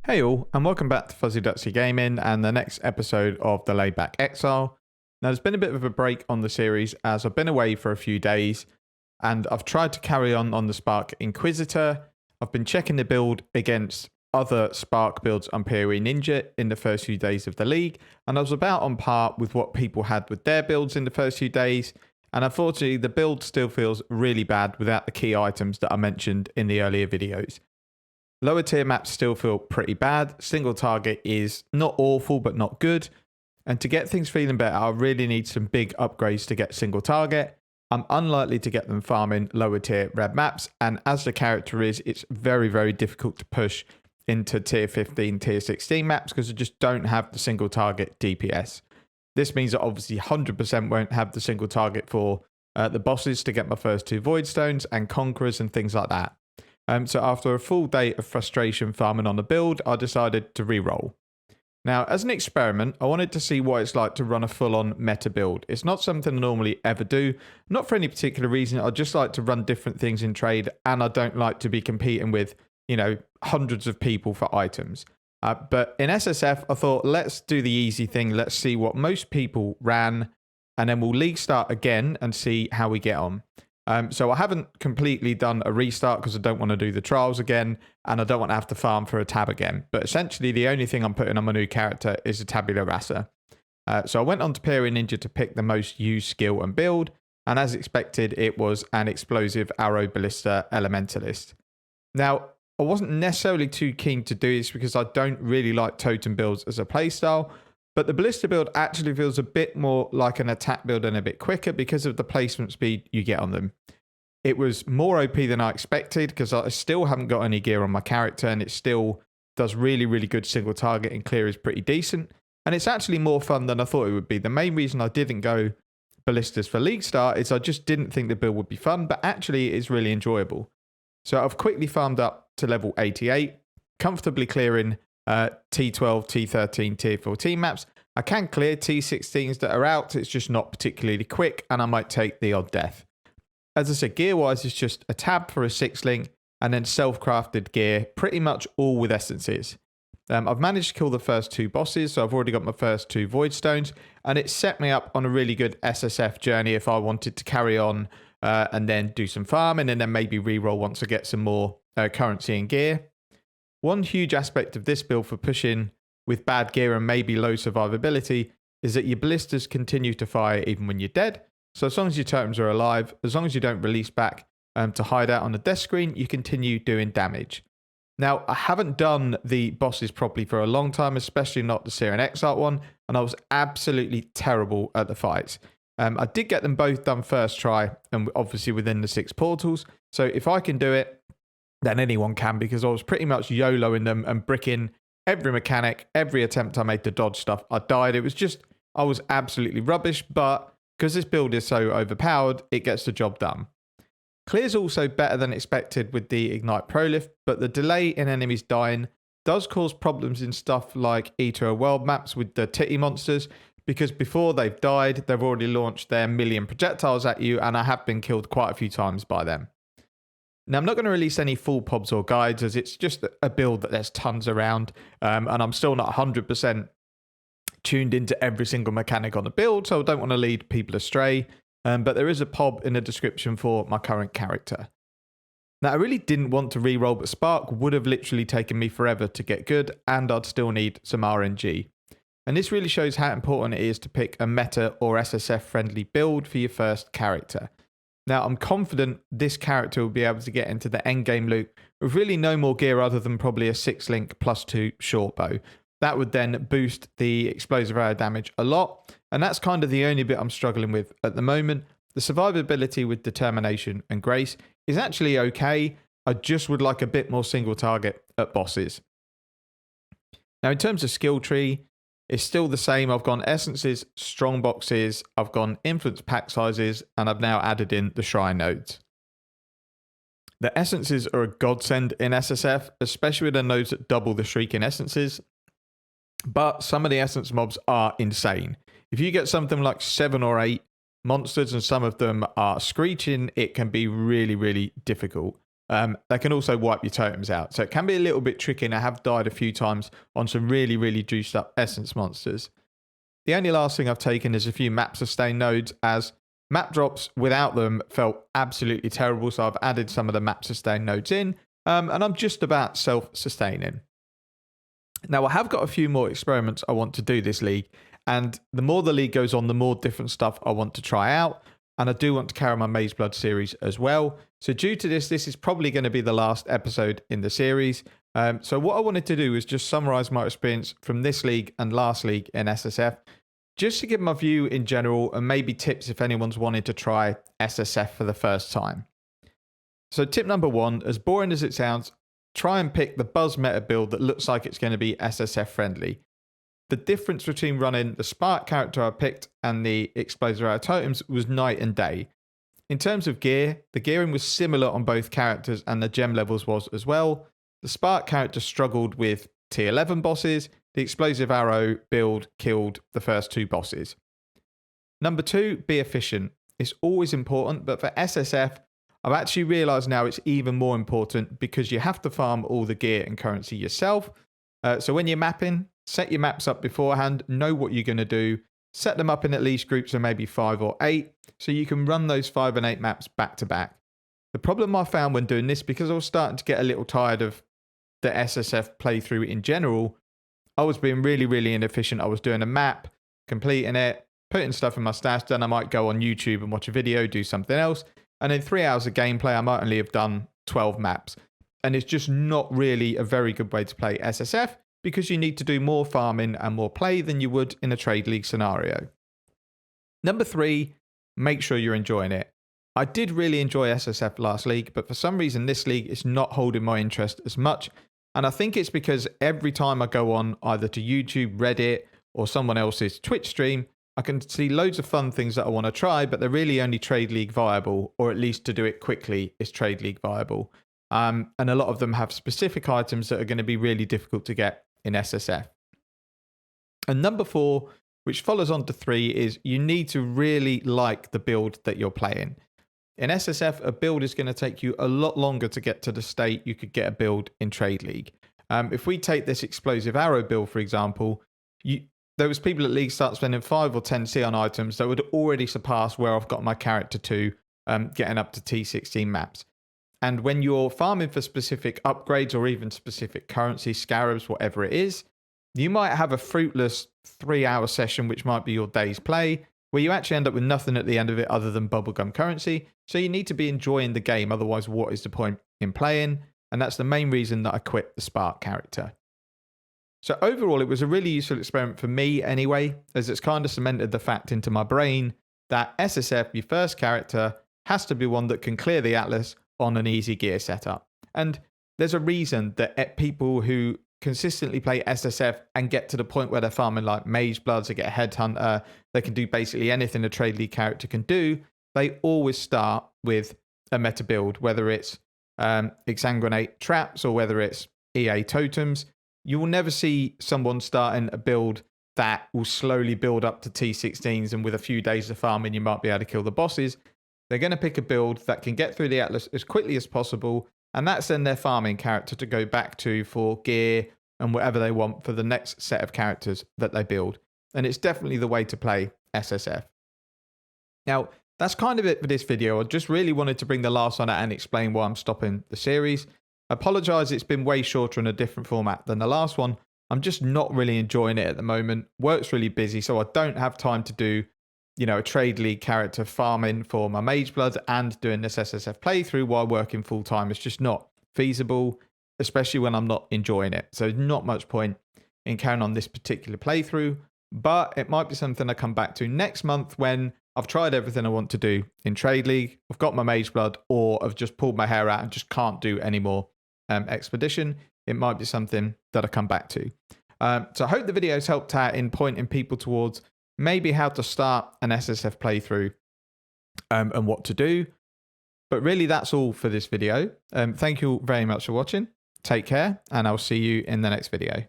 Hey all, and welcome back to Fuzzy Ducksy Gaming and the next episode of the Laidback Exile. Now there's been a bit of a break on the series as I've been away for a few days and I've tried to carry on the Spark Inquisitor. I've been checking the build against other Spark builds on POE Ninja in the first few days of the league, and I was about on par with what people had with their builds in the first few days, and unfortunately the build still feels really bad without the key items that I mentioned in the earlier videos. Lower tier maps still feel pretty bad. Single target is not awful, but not good. And to get things feeling better, I really need some big upgrades to get single target. I'm unlikely to get them farming lower tier red maps. And as the character is, it's very, very difficult to push into tier 15, tier 16 maps because I just don't have the single target DPS. This means I obviously 100% won't have the single target for the bosses to get my first 2 void stones and conquerors and things like that. So after a full day of frustration farming on the build, I decided to re-roll. Now, as an experiment, I wanted to see what it's like to run a full-on meta build. It's not something I normally ever do, not for any particular reason. I just like to run different things in trade, and I don't like to be competing with, hundreds of people for items. But in SSF, I thought, let's do the easy thing. Let's see what most people ran, and then we'll league start again and see how we get on. So I haven't completely done a restart because I don't want to do the trials again and I don't want to have to farm for a tab again. But essentially the only thing I'm putting on my new character is a tabula rasa. So I went on to POE Ninja to pick the most used skill and build. And as expected, it was an explosive arrow ballista elementalist. Now, I wasn't necessarily too keen to do this because I don't really like totem builds as a playstyle. But the ballista build actually feels a bit more like an attack build and a bit quicker because of the placement speed you get on them. It was more OP than I expected because I still haven't got any gear on my character and it still does really, really good single target and clear is pretty decent. And it's actually more fun than I thought it would be. The main reason I didn't go ballistas for league start is I just didn't think the build would be fun, but actually it is really enjoyable. So I've quickly farmed up to level 88, comfortably clearing T12, T13, Tier 14 maps. I can clear T16s that are out. It's just not particularly quick and I might take the odd death. As I said, gear-wise, it's just a tab for a 6-link and then self-crafted gear, pretty much all with essences. I've managed to kill the first 2 bosses, so I've already got my first 2 void stones and it set me up on a really good SSF journey if I wanted to carry on and then do some farming and then maybe reroll once I get some more currency and gear. One huge aspect of this build for pushing with bad gear and maybe low survivability is that your ballistas continue to fire even when you're dead. So as long as your totems are alive, as long as you don't release back to hide out on the death screen, you continue doing damage. Now, I haven't done the bosses properly for a long time, especially not the Syrian Exile one, and I was absolutely terrible at the fights. I did get them both done first try, and obviously within the 6 portals. So if I can do it, then anyone can, because I was pretty much YOLOing them and bricking every mechanic, every attempt I made to dodge stuff. I died. It was just, I was absolutely rubbish, but because this build is so overpowered, it gets the job done. Clear's also better than expected with the Ignite Prolift, but the delay in enemies dying does cause problems in stuff like Eater World maps with the titty monsters, because before they've died, they've already launched their million projectiles at you, and I have been killed quite a few times by them. Now, I'm not going to release any full pods or guides as it's just a build that there's tons around, and I'm still not 100% tuned into every single mechanic on the build, so I don't want to lead people astray, but there is a pod in the description for my current character. Now, I really didn't want to reroll, but Spark would have literally taken me forever to get good, and I'd still need some RNG. And this really shows how important it is to pick a meta or SSF friendly build for your first character. Now, I'm confident this character will be able to get into the endgame loop with really no more gear other than probably a 6-link +2 short bow. That would then boost the explosive arrow damage a lot, and that's kind of the only bit I'm struggling with at the moment. The survivability with determination and grace is actually okay. I just would like a bit more single target at bosses. Now, in terms of skill tree, it's still the same. I've gone essences, strong boxes, I've gone influence pack sizes, and I've now added in the shrine nodes. The essences are a godsend in SSF, especially with the nodes that double the shriek in essences. But some of the essence mobs are insane. If you get something like 7 or 8 monsters and some of them are screeching, it can be really, really difficult. they can also wipe your totems out. So it can be a little bit tricky, and I have died a few times on some really, really juiced up essence monsters. The only last thing I've taken is a few map sustain nodes, as map drops without them felt absolutely terrible. So I've added some of the map sustain nodes in, and I'm just about self-sustaining. Now, I have got a few more experiments I want to do this league, and the more the league goes on, the more different stuff I want to try out. And I do want to carry my Mage Blood series as well. So due to this is probably going to be the last episode in the series. So what I wanted to do is just summarize my experience from this league and last league in SSF, just to give my view in general and maybe tips if anyone's wanted to try SSF for the first time. So tip number 1, as boring as it sounds, try and pick the Buzz meta build that looks like it's going to be SSF friendly. The difference between running the Spark character I picked and the Explosive Arrow totems was night and day. In terms of gear, the gearing was similar on both characters and the gem levels was as well. The Spark character struggled with tier 11 bosses. The Explosive Arrow build killed the first 2 bosses. Number 2, be efficient. It's always important, but for SSF, I've actually realized now it's even more important because you have to farm all the gear and currency yourself. So when you're mapping, set your maps up beforehand, know what you're going to do, set them up in at least groups of maybe 5 or 8, so you can run those 5 and 8 maps back to back. The problem I found when doing this, because I was starting to get a little tired of the SSF playthrough in general, I was being really, really inefficient. I was doing a map, completing it, putting stuff in my stash, then I might go on YouTube and watch a video, do something else, and in 3 hours of gameplay, I might only have done 12 maps. And it's just not really a very good way to play SSF, because you need to do more farming and more play than you would in a trade league scenario. Number 3, make sure you're enjoying it. I did really enjoy SSF last league, but for some reason this league is not holding my interest as much. And I think it's because every time I go on either to YouTube, Reddit, or someone else's Twitch stream, I can see loads of fun things that I want to try, but they're really only trade league viable, or at least to do it quickly is trade league viable. And a lot of them have specific items that are going to be really difficult to get in SSF. And number 4, which follows on to 3, is you need to really like the build that you're playing. In SSF, a build is going to take you a lot longer to get to the state you could get a build in Trade League. If we take this Explosive Arrow build, for example, there was people at League start spending 5 or 10 C on items that would already surpass where I've got my character to, getting up to T16 maps. And when you're farming for specific upgrades or even specific currency, scarabs, whatever it is, you might have a fruitless 3-hour session, which might be your day's play, where you actually end up with nothing at the end of it other than bubblegum currency. So you need to be enjoying the game. Otherwise, what is the point in playing? And that's the main reason that I quit the Spark character. So overall, it was a really useful experiment for me anyway, as it's kind of cemented the fact into my brain that SSF, your first character, has to be one that can clear the Atlas on an easy gear setup. And there's a reason that people who consistently play SSF and get to the point where they're farming like Mage Bloods, they get a Headhunter, they can do basically anything a Trade League character can do, they always start with a meta build, whether it's Exsanguinate traps or whether it's EA totems. You will never see someone starting a build that will slowly build up to T16s, and with a few days of farming you might be able to kill the bosses. They're going to pick a build that can get through the Atlas as quickly as possible, and that's then their farming character to go back to for gear and whatever they want for the next set of characters that they build. And it's definitely the way to play SSF. Now, that's kind of it for this video. I just really wanted to bring the last one out and explain why I'm stopping the series. I apologize, it's been way shorter in a different format than the last one. I'm just not really enjoying it at the moment. Work's really busy, so I don't have time to do a Trade League character farming for my Mage Blood and doing this SSF playthrough while working full time. It's just not feasible, especially when I'm not enjoying it. So not much point in carrying on this particular playthrough, but it might be something I come back to next month when I've tried everything I want to do in Trade League. I've got my Mage Blood, or I've just pulled my hair out and just can't do any more expedition. It might be something that I come back to. So I hope the video's helped out in pointing people towards maybe how to start an SSF playthrough and what to do. But really, that's all for this video. Thank you very much for watching. Take care, and I'll see you in the next video.